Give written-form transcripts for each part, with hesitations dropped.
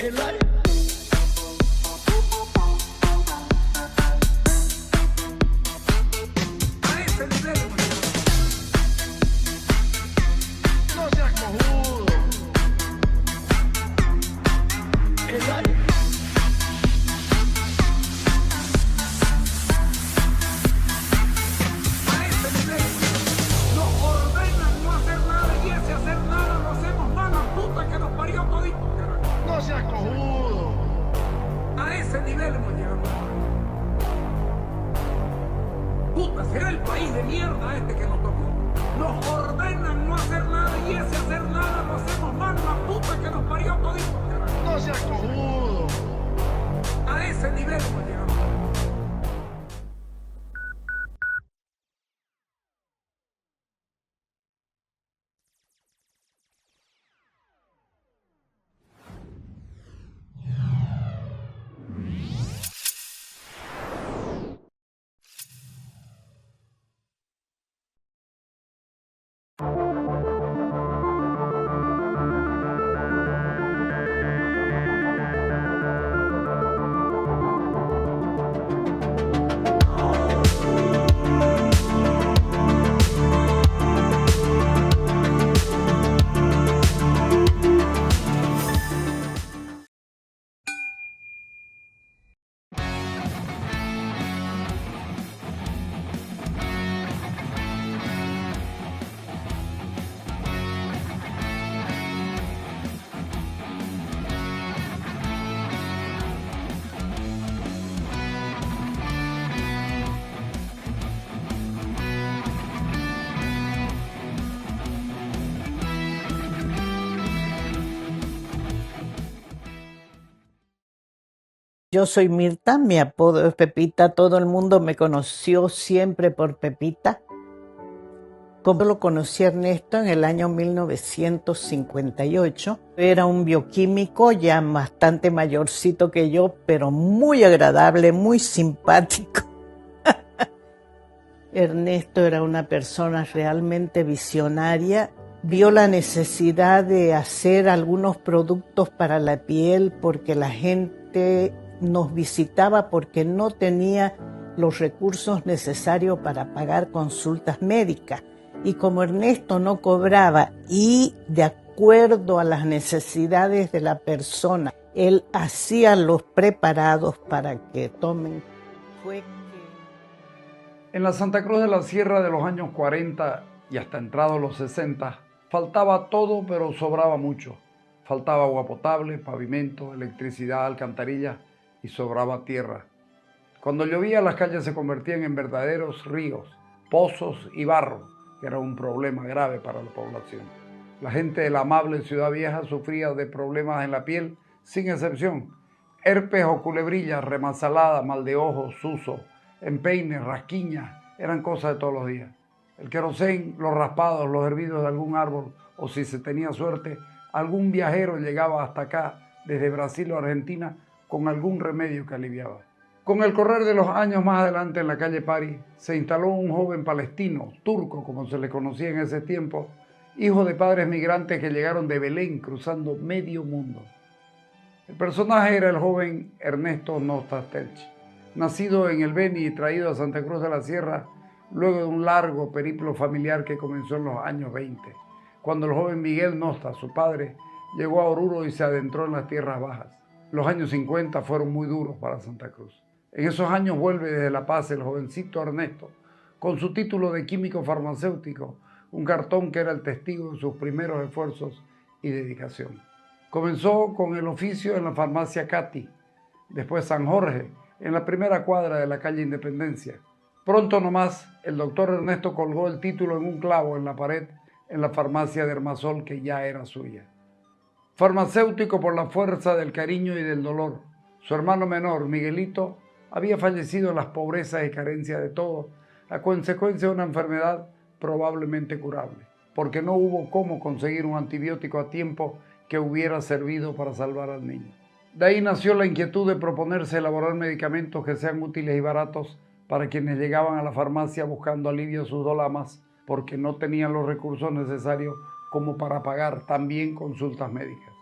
El aire. A ese nivel, no seas cojudo. El aire. A ese nivel. Nos ordenan no hacer nada y ese hacer nada lo hacemos mal, la puta que nos parió todito, carajo. No seas cojudo. A ese nivel hemos llegado. Puta, será el país de mierda este que nos tocó. Nos ordenan no hacer nada y ese hacer nada lo hacemos mal, la puta que nos parió todito, carajo. No seas cojudo. A ese nivel hemos llegado. Yo soy Mirta, mi apodo es Pepita, todo el mundo me conoció siempre por Pepita. Como lo conocí a Ernesto en el año 1958, era un bioquímico ya bastante mayorcito que yo, pero muy agradable, muy simpático. Ernesto era una persona realmente visionaria, vio la necesidad de hacer algunos productos para la piel porque la gente nos visitaba porque no tenía los recursos necesarios para pagar consultas médicas. Y como Ernesto no cobraba y de acuerdo a las necesidades de la persona, él hacía los preparados para que tomen. En la Santa Cruz de la Sierra de los años 40 y hasta entrados los 60, faltaba todo pero sobraba mucho. Faltaba agua potable, pavimento, electricidad, alcantarilla y sobraba tierra. Cuando llovía las calles se convertían en verdaderos ríos, pozos y barro, que era un problema grave para la población. La gente de la amable Ciudad Vieja sufría de problemas en la piel sin excepción. Herpes o culebrillas, remazalada, mal de ojos, suso, empeines, rasquiñas, eran cosas de todos los días. El querosén, los raspados, los hervidos de algún árbol, o si se tenía suerte, algún viajero llegaba hasta acá, desde Brasil o Argentina, con algún remedio que aliviaba. Con el correr de los años más adelante en la calle París, se instaló un joven palestino, turco como se le conocía en ese tiempo, hijo de padres migrantes que llegaron de Belén cruzando medio mundo. El personaje era el joven Ernesto Nostas Telch, nacido en el Beni y traído a Santa Cruz de la Sierra luego de un largo periplo familiar que comenzó en los años 20, cuando el joven Miguel Nostas, su padre, llegó a Oruro y se adentró en las tierras bajas. Los años 50 fueron muy duros para Santa Cruz. En esos años vuelve desde La Paz el jovencito Ernesto, con su título de químico farmacéutico, un cartón que era el testigo de sus primeros esfuerzos y dedicación. Comenzó con el oficio en la farmacia Cati, después San Jorge, en la primera cuadra de la calle Independencia. Pronto nomás, el doctor Ernesto colgó el título en un clavo en la pared en la farmacia de Hermasol, que ya era suya. Farmacéutico por la fuerza del cariño y del dolor, su hermano menor, Miguelito, había fallecido en las pobrezas y carencias de todo, a consecuencia de una enfermedad probablemente curable, porque no hubo cómo conseguir un antibiótico a tiempo que hubiera servido para salvar al niño. De ahí nació la inquietud de proponerse elaborar medicamentos que sean útiles y baratos para quienes llegaban a la farmacia buscando alivio a sus dolamas, porque no tenían los recursos necesarios como para pagar también consultas médicas.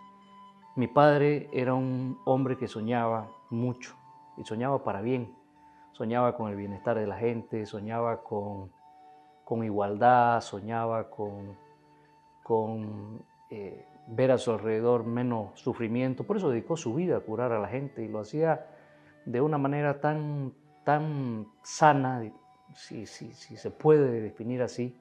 Mi padre era un hombre que soñaba mucho y soñaba para bien. Soñaba con el bienestar de la gente, soñaba con igualdad, soñaba con ver a su alrededor menos sufrimiento. Por eso dedicó su vida a curar a la gente y lo hacía de una manera tan sana, si se puede definir así.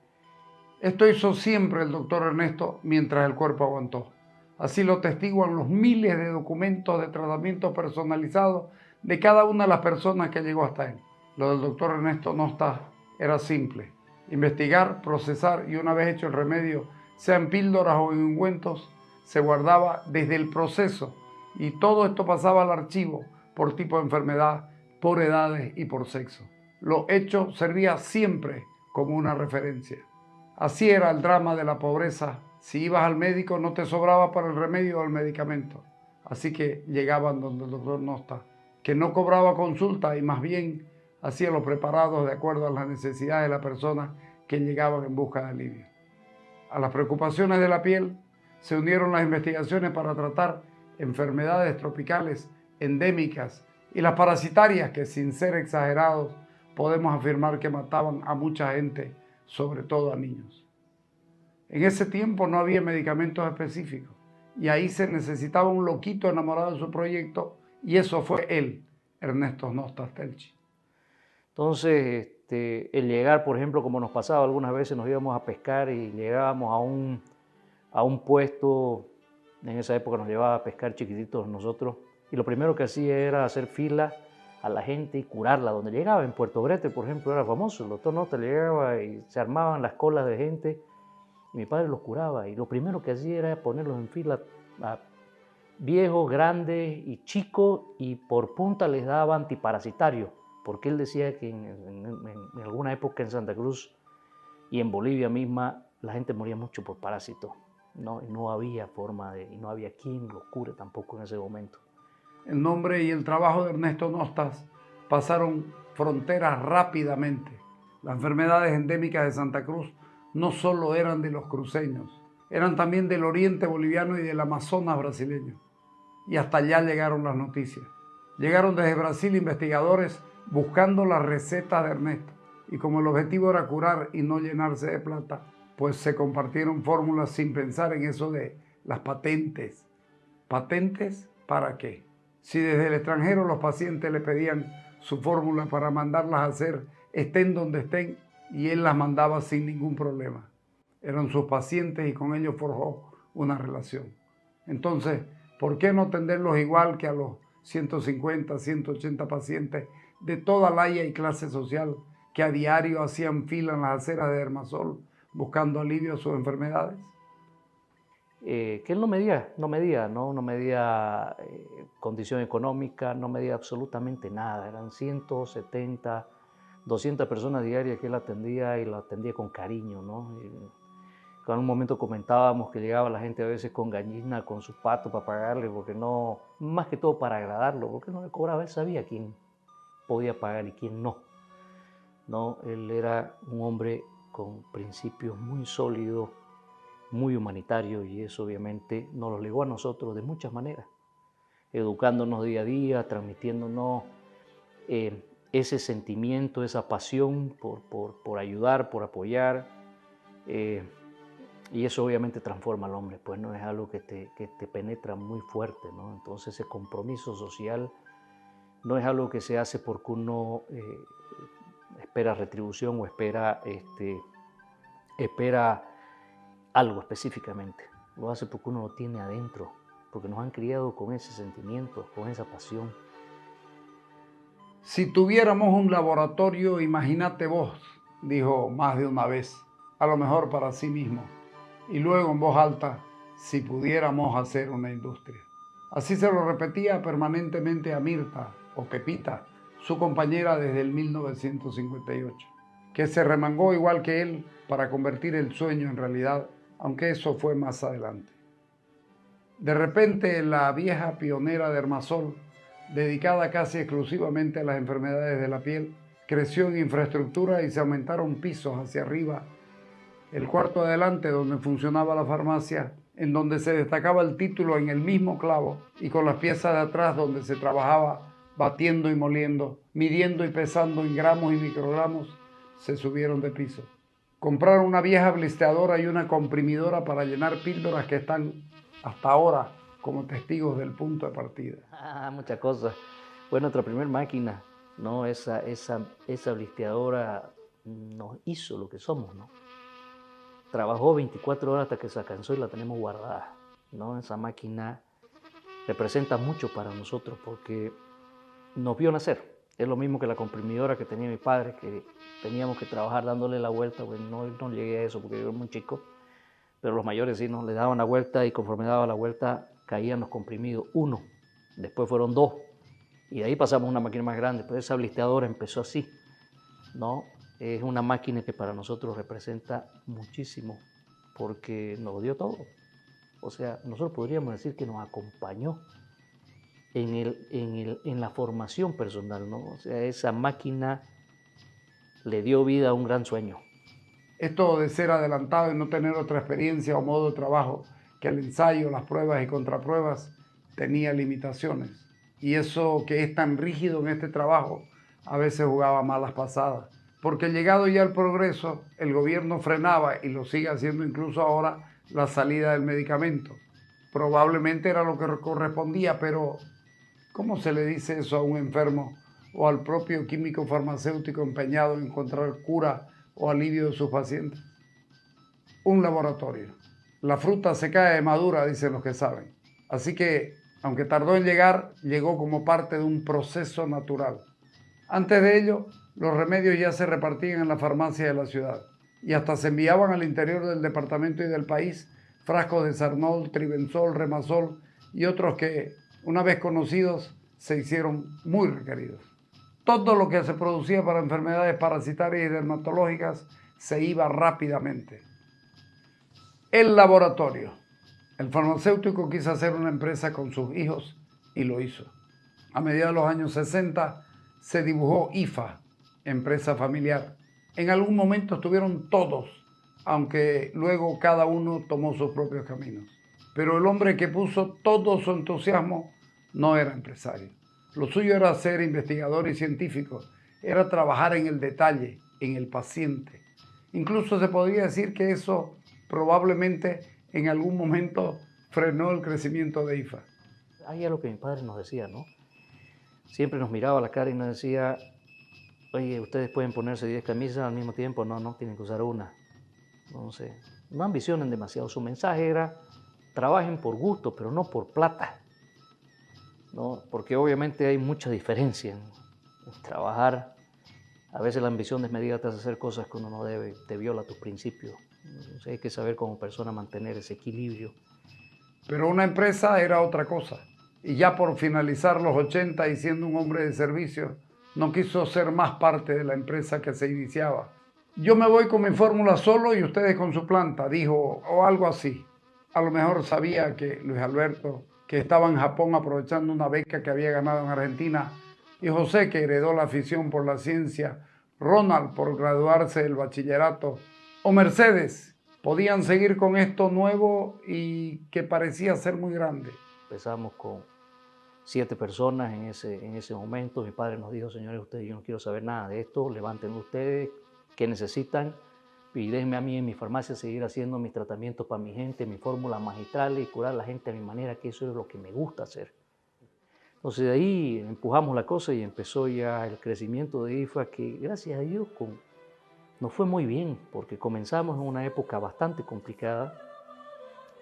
Esto hizo siempre el doctor Ernesto mientras el cuerpo aguantó. Así lo testiguan los miles de documentos de tratamiento personalizado de cada una de las personas que llegó hasta él. Lo del doctor Ernesto Nostas era simple: investigar, procesar y una vez hecho el remedio, sea en píldoras o en ungüentos, se guardaba desde el proceso y todo esto pasaba al archivo por tipo de enfermedad, por edades y por sexo. Lo hecho servía siempre como una referencia. Así era el drama de la pobreza. Si ibas al médico no te sobraba para el remedio o el medicamento. Así que llegaban donde el doctor Nostas, que no cobraba consulta y más bien hacía los preparados de acuerdo a las necesidades de la persona que llegaban en busca de alivio. A las preocupaciones de la piel se unieron las investigaciones para tratar enfermedades tropicales endémicas y las parasitarias que, sin ser exagerados, podemos afirmar que mataban a mucha gente, sobre todo a niños. En ese tiempo no había medicamentos específicos y ahí se necesitaba un loquito enamorado de su proyecto y eso fue él, Ernesto Nostas Telchi. Entonces, el llegar, por ejemplo, como nos pasaba algunas veces, nos íbamos a pescar y llegábamos a un puesto, en esa época nos llevaba a pescar chiquititos nosotros, y lo primero que hacía era hacer fila a la gente y curarla donde llegaba. En Puerto Brete, por ejemplo, era famoso, el doctor Nostas llegaba y se armaban las colas de gente, y mi padre los curaba, y lo primero que hacía era ponerlos en fila a viejos, grandes y chicos, y por punta les daba antiparasitario, porque él decía que en alguna época en Santa Cruz y en Bolivia misma la gente moría mucho por parásitos, ¿no? Y no había forma y no había quien los cure tampoco en ese momento. El nombre y el trabajo de Ernesto Nostas pasaron fronteras rápidamente. Las enfermedades endémicas de Santa Cruz no solo eran de los cruceños, eran también del oriente boliviano y del Amazonas brasileño. Y hasta allá llegaron las noticias. Llegaron desde Brasil investigadores buscando la receta de Ernesto. Y como el objetivo era curar y no llenarse de plata, pues se compartieron fórmulas sin pensar en eso de las patentes. ¿Patentes para qué? Si desde el extranjero los pacientes le pedían su fórmula para mandarlas a hacer, estén donde estén, y él las mandaba sin ningún problema. Eran sus pacientes y con ellos forjó una relación. Entonces, ¿por qué no atenderlos igual que a los 150, 180 pacientes de toda laya y clase social que a diario hacían fila en las aceras de Dermasol buscando alivio a sus enfermedades? Que él no medía condición económica, no medía absolutamente nada. Eran 170, 200 personas diarias que él atendía y lo atendía con cariño, ¿no? En un momento comentábamos que llegaba la gente a veces con gallina, con su pato para pagarle, porque no, más que todo para agradarlo, porque no le cobraba, él sabía quién podía pagar y quién no. ¿No? Él era un hombre con principios muy sólidos, muy humanitario, y eso obviamente nos lo legó a nosotros de muchas maneras, educándonos día a día, transmitiéndonos ese sentimiento, esa pasión por ayudar, por apoyar, y eso obviamente transforma al hombre, pues no es algo que te penetra muy fuerte, ¿no? Entonces ese compromiso social no es algo que se hace porque uno espera retribución o espera algo específicamente. Lo hace porque uno lo tiene adentro, porque nos han criado con ese sentimiento, con esa pasión. Si tuviéramos un laboratorio, imagínate vos, dijo más de una vez, a lo mejor para sí mismo, y luego en voz alta, si pudiéramos hacer una industria. Así se lo repetía permanentemente a Mirta, o Pepita, su compañera desde el 1958, que se remangó igual que él para convertir el sueño en realidad, aunque eso fue más adelante. De repente, la vieja pionera de Dermasol, dedicada casi exclusivamente a las enfermedades de la piel, creció en infraestructura y se aumentaron pisos hacia arriba. El cuarto adelante, donde funcionaba la farmacia, en donde se destacaba el título en el mismo clavo y con las piezas de atrás donde se trabajaba batiendo y moliendo, midiendo y pesando en gramos y microgramos, se subieron de piso. Compraron una vieja blisteadora y una comprimidora para llenar píldoras que están hasta ahora como testigos del punto de partida. Muchas cosas. Fue nuestra primera máquina, ¿no? Esa blisteadora nos hizo lo que somos, ¿no? Trabajó 24 horas hasta que se cansó y la tenemos guardada, ¿no? Esa máquina representa mucho para nosotros porque nos vio nacer. Es lo mismo que la comprimidora que tenía mi padre, que teníamos que trabajar dándole la vuelta. Bueno, no llegué a eso porque yo era muy chico, pero los mayores sí, ¿no? Le daban la vuelta y conforme daba la vuelta caían los comprimidos, uno, después fueron dos, y de ahí pasamos a una máquina más grande. Pero esa blisteadora empezó así, ¿no? Es una máquina que para nosotros representa muchísimo porque nos dio todo. O sea, nosotros podríamos decir que nos acompañó en la formación personal, ¿no? O sea, esa máquina le dio vida a un gran sueño. Esto de ser adelantado y no tener otra experiencia o modo de trabajo que el ensayo, las pruebas y contrapruebas, tenía limitaciones. Y eso que es tan rígido en este trabajo, a veces jugaba malas pasadas. Porque llegado ya el progreso, el gobierno frenaba, y lo sigue haciendo incluso ahora, la salida del medicamento. Probablemente era lo que correspondía, pero ¿cómo se le dice eso a un enfermo o al propio químico farmacéutico empeñado en encontrar cura o alivio de sus pacientes? Un laboratorio. La fruta se cae madura, dicen los que saben. Así que, aunque tardó en llegar, llegó como parte de un proceso natural. Antes de ello, los remedios ya se repartían en la farmacia de la ciudad y hasta se enviaban al interior del departamento y del país frascos de Sarnol, Tribenzol, Remasol y otros que, una vez conocidos, se hicieron muy requeridos. Todo lo que se producía para enfermedades parasitarias y dermatológicas se iba rápidamente. El laboratorio. El farmacéutico quiso hacer una empresa con sus hijos y lo hizo. A mediados de los años 60 se dibujó IFA, empresa familiar. En algún momento estuvieron todos, aunque luego cada uno tomó sus propios caminos. Pero el hombre que puso todo su entusiasmo no era empresario. Lo suyo era ser investigador y científico, era trabajar en el detalle, en el paciente. Incluso se podría decir que eso probablemente en algún momento frenó el crecimiento de IFA. Ahí es lo que mi padre nos decía, ¿no? Siempre nos miraba a la cara y nos decía: oye, ustedes pueden ponerse 10 camisas al mismo tiempo. No, tienen que usar una. Entonces, no ambicionen demasiado. Su mensaje era: trabajen por gusto, pero no por plata, ¿no? Porque obviamente hay mucha diferencia en trabajar. A veces la ambición desmedida te hace hacer cosas que uno no debe, te viola tus principios. Entonces hay que saber como persona mantener ese equilibrio. Pero una empresa era otra cosa. Y ya por finalizar los 80 y siendo un hombre de servicio, no quiso ser más parte de la empresa que se iniciaba. Yo me voy con mi fórmula solo y ustedes con su planta, dijo, o algo así. A lo mejor sabía que Luis Alberto, que estaba en Japón aprovechando una beca que había ganado en Argentina, y José, que heredó la afición por la ciencia, Ronald por graduarse del bachillerato, o Mercedes, podían seguir con esto nuevo y que parecía ser muy grande. Empezamos con 7 personas en ese momento. Mi padre nos dijo: señores, ustedes, yo no quiero saber nada de esto, levanten ustedes, ¿qué necesitan? Y déjenme a mí en mi farmacia seguir haciendo mis tratamientos para mi gente, mis fórmulas magistrales y curar a la gente a mi manera, que eso es lo que me gusta hacer. Entonces de ahí empujamos la cosa y empezó ya el crecimiento de IFA, que gracias a Dios nos fue muy bien, porque comenzamos en una época bastante complicada,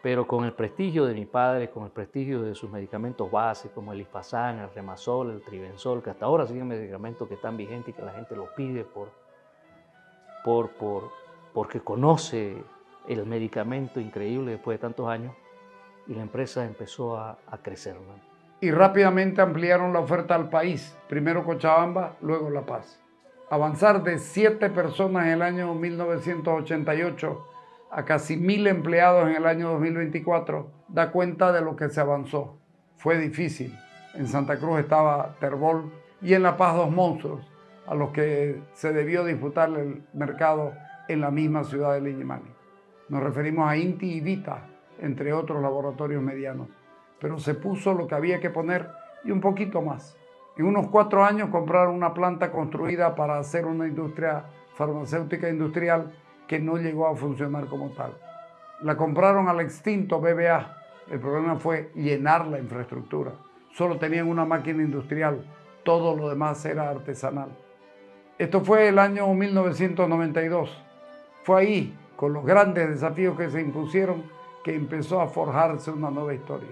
pero con el prestigio de mi padre, con el prestigio de sus medicamentos básicos como el Ispazán, el Remasol, el Tribenzol, que hasta ahora siguen medicamentos que están vigentes y que la gente los pide porque conoce el medicamento increíble después de tantos años, y la empresa empezó a crecer, ¿no? Y rápidamente ampliaron la oferta al país, primero Cochabamba, luego La Paz. Avanzar de 7 personas en el año 1988 a casi 1000 empleados en el año 2024 da cuenta de lo que se avanzó. Fue difícil. En Santa Cruz estaba Terbol y en La Paz 2 monstruos a los que se debió disputar el mercado en la misma ciudad de Liñimani. Nos referimos a Inti y Vita, entre otros laboratorios medianos. Pero se puso lo que había que poner y un poquito más. En unos 4 años compraron una planta construida para hacer una industria farmacéutica industrial que no llegó a funcionar como tal. La compraron al extinto BBA. El problema fue llenar la infraestructura. Solo tenían una máquina industrial, todo lo demás era artesanal. Esto fue el año 1992. Fue ahí, con los grandes desafíos que se impusieron, que empezó a forjarse una nueva historia.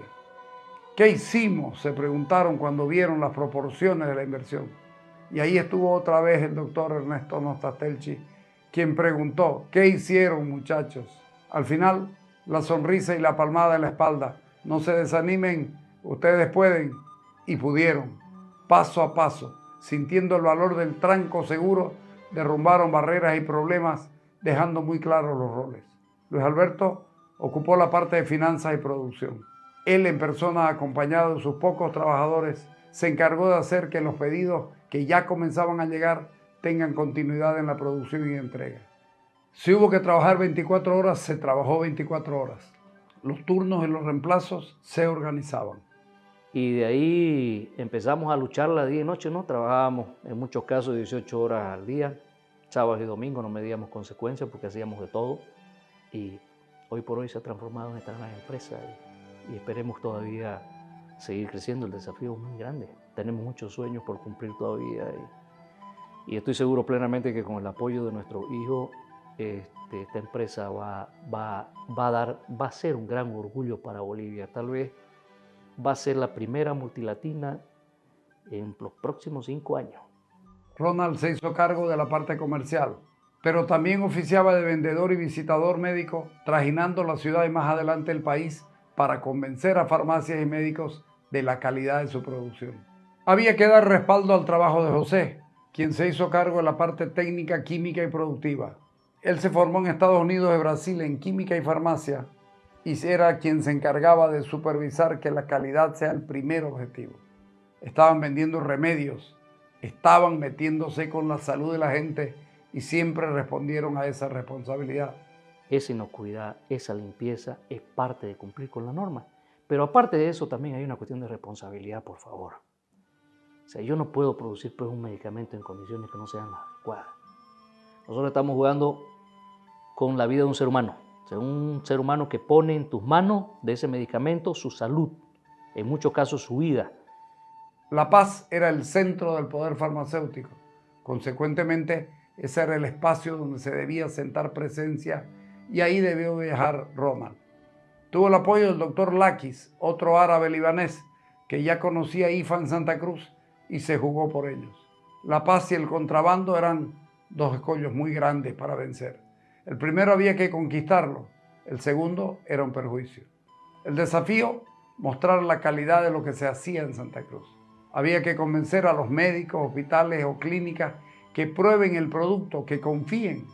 ¿Qué hicimos?, se preguntaron cuando vieron las proporciones de la inversión. Y ahí estuvo otra vez el doctor Ernesto Nostastelchi, quien preguntó: ¿qué hicieron, muchachos? Al final, la sonrisa y la palmada en la espalda. No se desanimen, ustedes pueden, y pudieron. Paso a paso, sintiendo el valor del tranco seguro, derrumbaron barreras y problemas, dejando muy claros los roles. Luis Alberto ocupó la parte de finanzas y producción. Él, en persona, acompañado de sus pocos trabajadores, se encargó de hacer que los pedidos que ya comenzaban a llegar tengan continuidad en la producción y entrega. Si hubo que trabajar 24 horas, se trabajó 24 horas. Los turnos y los reemplazos se organizaban. Y de ahí empezamos a lucharla día y noche, ¿no? Trabajábamos en muchos casos 18 horas al día, sábados y domingos no medíamos consecuencias porque hacíamos de todo. Y hoy por hoy se ha transformado en esta gran empresa y esperemos todavía seguir creciendo. El desafío es muy grande. Tenemos muchos sueños por cumplir todavía y estoy seguro plenamente que con el apoyo de nuestro hijo esta empresa va a ser un gran orgullo para Bolivia. Tal vez va a ser la primera multilatina en los próximos 5 años. Ronald se hizo cargo de la parte comercial, pero también oficiaba de vendedor y visitador médico, trajinando la ciudad y más adelante el país para convencer a farmacias y médicos de la calidad de su producción. Había que dar respaldo al trabajo de José, quien se hizo cargo de la parte técnica, química y productiva. Él se formó en Estados Unidos de Brasil en química y farmacia y era quien se encargaba de supervisar que la calidad sea el primer objetivo. Estaban vendiendo remedios, estaban metiéndose con la salud de la gente y siempre respondieron a esa responsabilidad. Esa inocuidad, esa limpieza es parte de cumplir con la norma. Pero aparte de eso también hay una cuestión de responsabilidad, por favor. O sea, yo no puedo producir pues, un medicamento en condiciones que no sean las adecuadas. Nosotros estamos jugando con la vida de un ser humano. O sea, un ser humano que pone en tus manos de ese medicamento su salud, en muchos casos su vida. La Paz era el centro del poder farmacéutico. Consecuentemente, ese era el espacio donde se debía sentar presencia y ahí debió viajar Ronald. Tuvo el apoyo del doctor Lakis, otro árabe libanés, que ya conocía IFA en Santa Cruz y se jugó por ellos. La Paz y el contrabando eran 2 escollos muy grandes para vencer. El primero había que conquistarlo, el segundo era un perjuicio. El desafío, mostrar la calidad de lo que se hacía en Santa Cruz. Había que convencer a los médicos, hospitales o clínicas que prueben el producto, que confíen.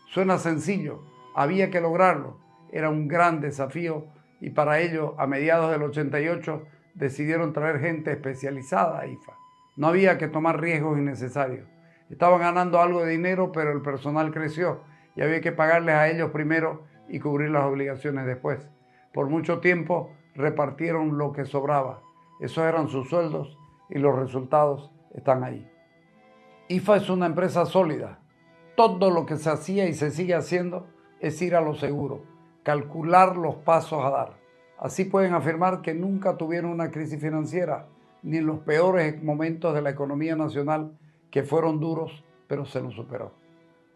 Suena sencillo, había que lograrlo. Era un gran desafío y para ello, a mediados del 88, decidieron traer gente especializada a IFA. No había que tomar riesgos innecesarios. Estaban ganando algo de dinero, pero el personal creció y había que pagarles a ellos primero y cubrir las obligaciones después. Por mucho tiempo repartieron lo que sobraba. Esos eran sus sueldos y los resultados están ahí. IFA es una empresa sólida. Todo lo que se hacía y se sigue haciendo es ir a lo seguro, calcular los pasos a dar. Así pueden afirmar que nunca tuvieron una crisis financiera, ni en los peores momentos de la economía nacional, que fueron duros, pero se los superó.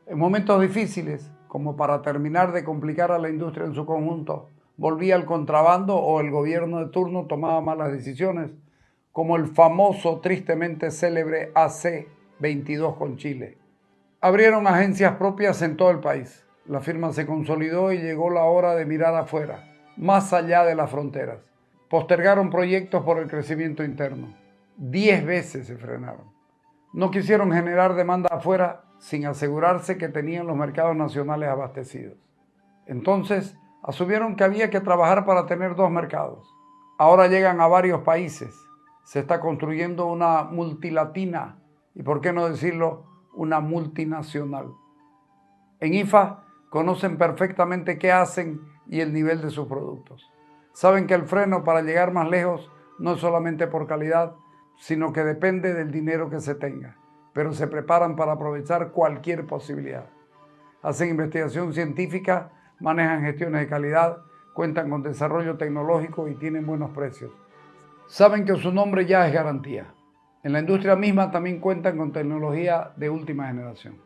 En momentos difíciles, como para terminar de complicar a la industria en su conjunto, volvía el contrabando o el gobierno de turno tomaba malas decisiones, como el famoso, tristemente célebre AC-22 con Chile. Abrieron agencias propias en todo el país. La firma se consolidó y llegó la hora de mirar afuera, más allá de las fronteras. Postergaron proyectos por el crecimiento interno. 10 veces se frenaron. No quisieron generar demanda afuera sin asegurarse que tenían los mercados nacionales abastecidos. Entonces, asumieron que había que trabajar para tener 2 mercados. Ahora llegan a varios países. Se está construyendo una multilatina y, por qué no decirlo, una multinacional. En IFA conocen perfectamente qué hacen y el nivel de sus productos. Saben que el freno para llegar más lejos no es solamente por calidad, sino que depende del dinero que se tenga, pero se preparan para aprovechar cualquier posibilidad. Hacen investigación científica, manejan gestiones de calidad, cuentan con desarrollo tecnológico y tienen buenos precios. Saben que su nombre ya es garantía. En la industria misma también cuentan con tecnología de última generación,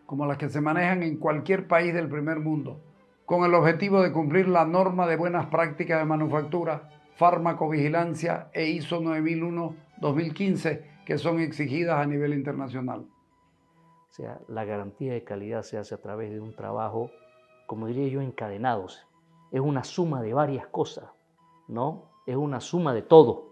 como las que se manejan en cualquier país del primer mundo, con el objetivo de cumplir la norma de buenas prácticas de manufactura, farmacovigilancia e ISO 9001-2015 que son exigidas a nivel internacional. O sea, la garantía de calidad se hace a través de un trabajo, como diría yo, encadenados. Es una suma de varias cosas, ¿no? Es una suma de todo.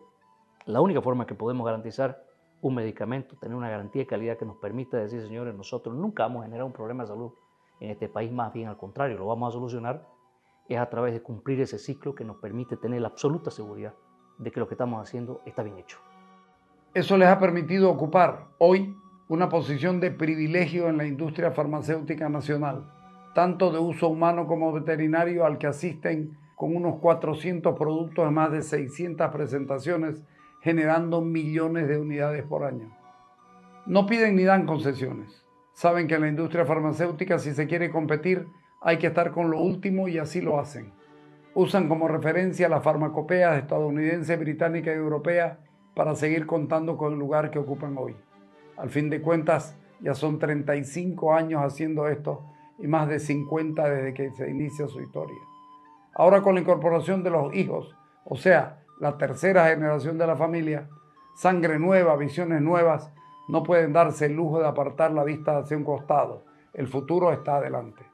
La única forma que podemos garantizar un medicamento, tener una garantía de calidad que nos permita decir, señores, nosotros nunca vamos a generar un problema de salud en este país, más bien al contrario, lo vamos a solucionar, es a través de cumplir ese ciclo que nos permite tener la absoluta seguridad de que lo que estamos haciendo está bien hecho. Eso les ha permitido ocupar hoy una posición de privilegio en la industria farmacéutica nacional, tanto de uso humano como veterinario, al que asisten con unos 400 productos en más de 600 presentaciones, generando millones de unidades por año. No piden ni dan concesiones. Saben que en la industria farmacéutica, si se quiere competir, hay que estar con lo último y así lo hacen. Usan como referencia las farmacopeas estadounidense, británica y europea para seguir contando con el lugar que ocupan hoy. Al fin de cuentas, ya son 35 años haciendo esto y más de 50 desde que se inicia su historia. Ahora con la incorporación de los hijos, o sea, la tercera generación de la familia, sangre nueva, visiones nuevas, no pueden darse el lujo de apartar la vista hacia un costado. El futuro está adelante.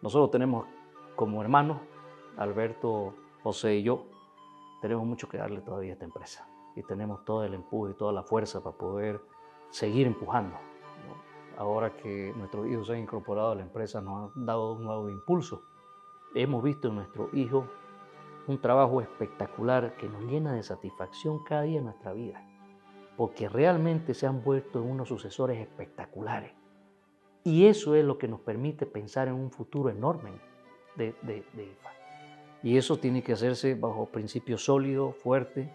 Nosotros tenemos como hermanos, Alberto, José y yo, tenemos mucho que darle todavía a esta empresa. Y tenemos todo el empuje y toda la fuerza para poder seguir empujando, ¿no? Ahora que nuestros hijos se han incorporado a la empresa, nos han dado un nuevo impulso. Hemos visto en nuestros hijos un trabajo espectacular que nos llena de satisfacción cada día en nuestra vida, porque realmente se han vuelto en unos sucesores espectaculares. Y eso es lo que nos permite pensar en un futuro enorme de IFA. Y eso tiene que hacerse bajo principios sólidos, fuertes,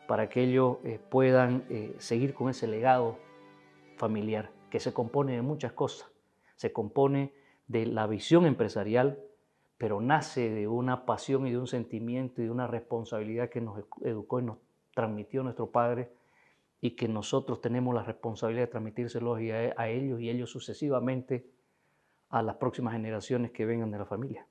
para que ellos puedan seguir con ese legado familiar, que se compone de muchas cosas. Se compone de la visión empresarial, pero nace de una pasión y de un sentimiento y de una responsabilidad que nos educó y nos transmitió nuestro padre, y que nosotros tenemos la responsabilidad de transmitírselos a ellos y ellos sucesivamente a las próximas generaciones que vengan de la familia.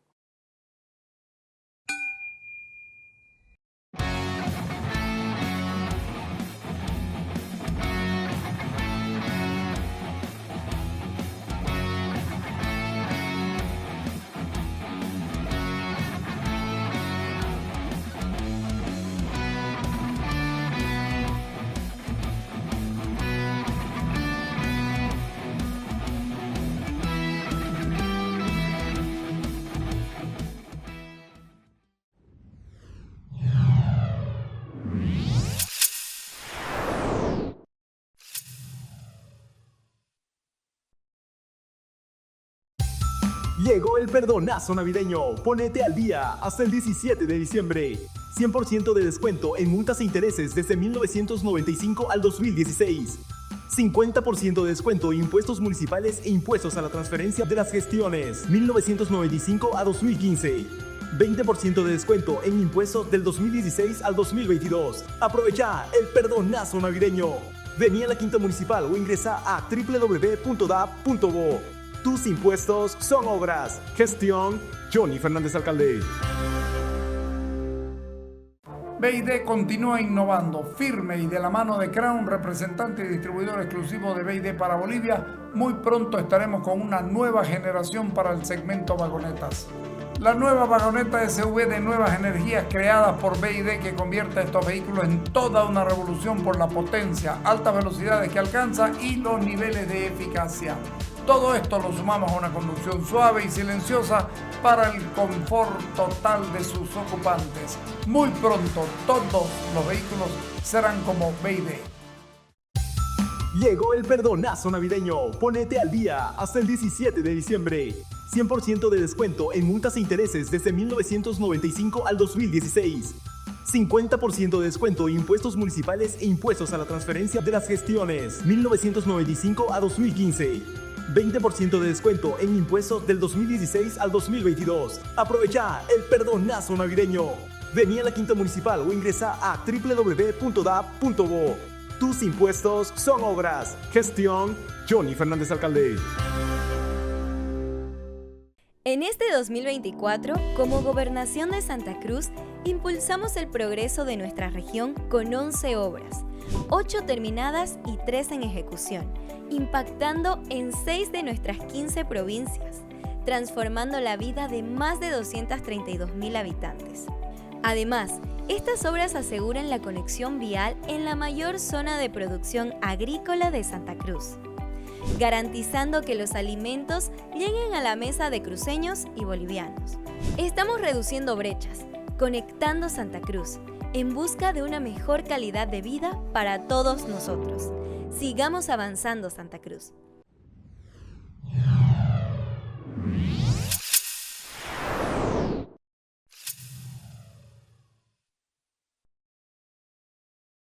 Llegó el perdonazo navideño. Ponete al día hasta el 17 de diciembre. 100% de descuento en multas e intereses desde 1995 al 2016. 50% de descuento en impuestos municipales e impuestos a la transferencia de las gestiones 1995 a 2015. 20% de descuento en impuestos del 2016 al 2022. Aprovecha el perdonazo navideño. Vení a la Quinta Municipal o ingresa a www.dap.bo. Tus impuestos son obras. Gestión Johnny Fernández Alcalde. BID continúa innovando, firme y de la mano de Crown, representante y distribuidor exclusivo de BID para Bolivia. Muy pronto estaremos con una nueva generación para el segmento vagonetas. La nueva vagoneta SUV de nuevas energías creadas por BID, que convierte a estos vehículos en toda una revolución por la potencia, altas velocidades que alcanza y los niveles de eficacia. Todo esto lo sumamos a una conducción suave y silenciosa para el confort total de sus ocupantes. Muy pronto todos los vehículos serán como BID. Llegó el perdonazo navideño. Ponete al día hasta el 17 de diciembre. 100% de descuento en multas e intereses desde 1995 al 2016. 50% de descuento en impuestos municipales e impuestos a la transferencia de las gestiones 1995 a 2015. 20% de descuento en impuestos del 2016 al 2022. Aprovecha el perdonazo navideño. Vení a la Quinta Municipal o ingresa a www.dap.bo. Tus impuestos son obras. Gestión Johnny Fernández Alcalde. En este 2024, como Gobernación de Santa Cruz, impulsamos el progreso de nuestra región con 11 obras, 8 terminadas y 3 en ejecución, impactando en 6 de nuestras 15 provincias, transformando la vida de más de 232,000 habitantes. Además, estas obras aseguran la conexión vial en la mayor zona de producción agrícola de Santa Cruz, garantizando que los alimentos lleguen a la mesa de cruceños y bolivianos. Estamos reduciendo brechas, conectando Santa Cruz, en busca de una mejor calidad de vida para todos nosotros. Sigamos avanzando, Santa Cruz.